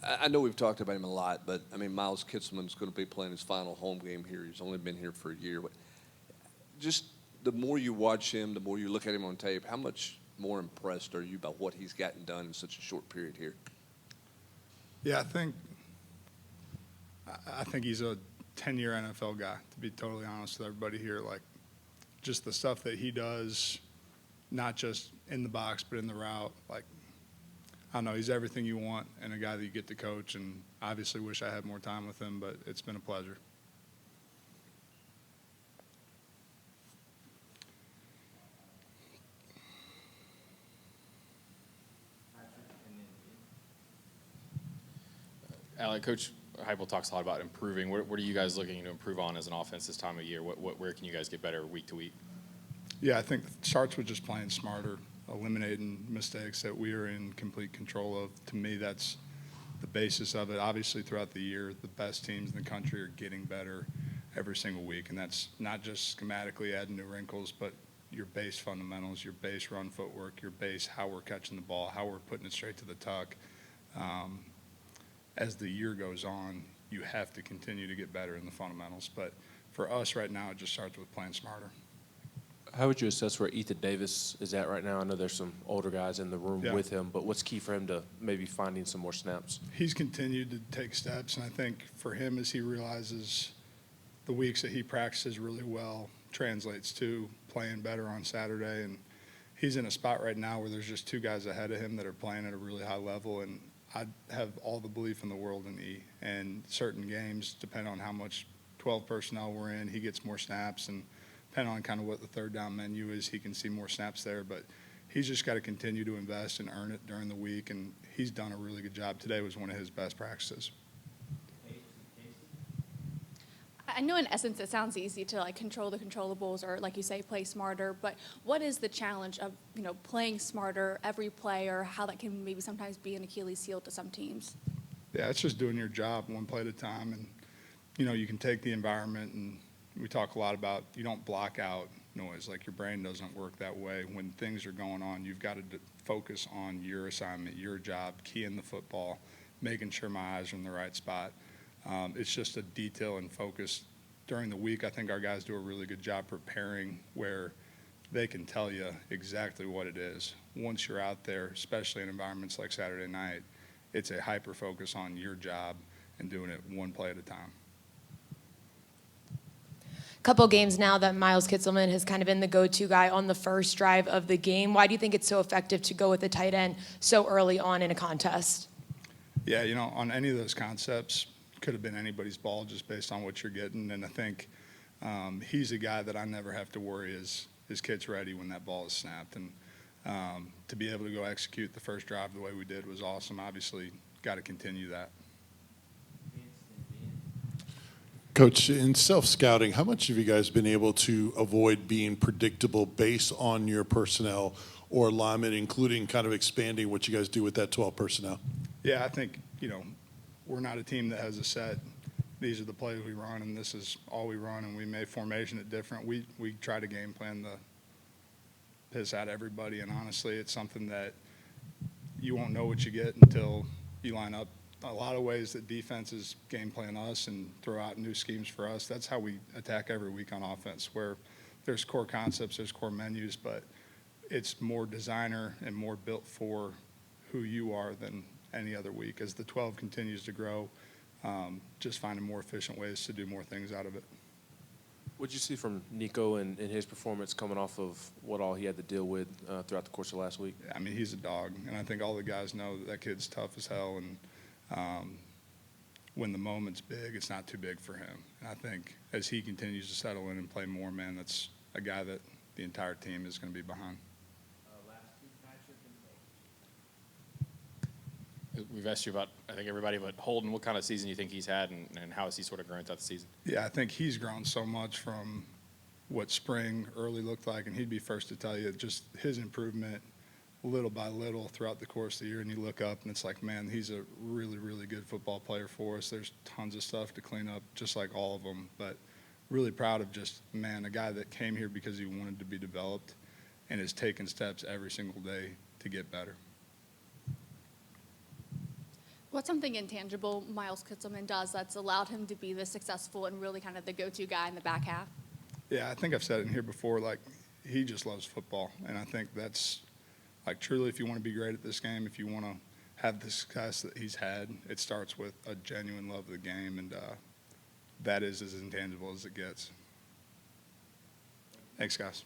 I know we've talked about him a lot, but I mean, Miles Kitselman's going to be playing his final home game here. He's only been here for a year. But just the more you watch him, the more you look at him on tape, how much more impressed are you by what he's gotten done in such a short period here? Yeah, I think he's a 10-year NFL guy, to be totally honest with everybody here. Like, just the stuff that he does, not just in the box, but in the route. Like, I don't know, he's everything you want and a guy that you get to coach, and obviously wish I had more time with him, but it's been a pleasure. Alec, Coach Heupel talks a lot about improving. What are you guys looking to improve on as an offense this time of year? Where can you guys get better week to week? Yeah, I think it starts with just playing smarter, eliminating mistakes that we are in complete control of. To me, that's the basis of it. Obviously, throughout the year, the best teams in the country are getting better every single week, and that's not just schematically adding new wrinkles, but your base fundamentals, your base run footwork, your base how we're catching the ball, how we're putting it straight to the tuck. As the year goes on, you have to continue to get better in the fundamentals. But for us right now, it just starts with playing smarter. How would you assess where Ethan Davis is at right now? I know there's some older guys in the room with him, but what's key for him to maybe finding some more snaps? He's continued to take steps, and I think for him, as he realizes the weeks that he practices really well translates to playing better on Saturday. And he's in a spot right now where there's just two guys ahead of him that are playing at a really high level, and I have all the belief in the world in E. And certain games, depending on how much 12 personnel we're in, he gets more snaps, and depending on kind of what the third down menu is, he can see more snaps there. But he's just got to continue to invest and earn it during the week, and he's done a really good job. Today was one of his best practices. I know in essence it sounds easy to like control the controllables or, like you say, play smarter, but what is the challenge of, playing smarter every play, or how that can maybe sometimes be an Achilles heel to some teams? Yeah, it's just doing your job one play at a time. And, you can take the environment, and we talk a lot about you don't block out noise. Like, your brain doesn't work that way. When things are going on, you've got to focus on your assignment, your job, keying the football, making sure my eyes are in the right spot. It's just a detail and focus. During the week, I think our guys do a really good job preparing where they can tell you exactly what it is. Once you're out there, especially in environments like Saturday night, it's a hyper-focus on your job and doing it one play at a time. Couple games now that Miles Kitselman has kind of been the go-to guy on the first drive of the game. Why do you think it's so effective to go with the tight end so early on in a contest? Yeah, on any of those concepts, could have been anybody's ball just based on what you're getting. And I think he's a guy that I never have to worry his kid's ready when that ball is snapped. And to be able to go execute the first drive the way we did was awesome. Obviously, got to continue that. Coach, in self-scouting, how much have you guys been able to avoid being predictable based on your personnel or alignment, including kind of expanding what you guys do with that 12 personnel? Yeah, I think, we're not a team that has a set, these are the plays we run, and this is all we run, and we may formation it different. We try to game plan the piss out of everybody, and honestly, it's something that you won't know what you get until you line up. A lot of ways that defenses game plan us and throw out new schemes for us. That's how we attack every week on offense, where there's core concepts, there's core menus, but it's more designer and more built for who you are than any other week. As the 12 continues to grow, just finding more efficient ways to do more things out of it. What did you see from Nico and his performance coming off of what all he had to deal with throughout the course of last week? I mean, he's a dog, and I think all the guys know that kid's tough as hell, and when the moment's big, it's not too big for him. And I think as he continues to settle in and play more, man, that's a guy that the entire team is going to be behind. We've asked you about, I think, everybody, but Holden, what kind of season you think he's had, and how has he sort of grown throughout the season? Yeah, I think he's grown so much from what spring early looked like, and he'd be first to tell you just his improvement little by little throughout the course of the year. And you look up, and it's like, man, he's a really, really good football player for us. There's tons of stuff to clean up, just like all of them, but really proud of just, man, a guy that came here because he wanted to be developed and has taken steps every single day to get better. What's something intangible Miles Kitselman does that's allowed him to be this successful and really kind of the go-to guy in the back half? Yeah, I think I've said it in here before, like, he just loves football. And I think that's, like, truly, if you want to be great at this game, if you want to have the success that he's had, it starts with a genuine love of the game, and that is as intangible as it gets. Thanks, guys.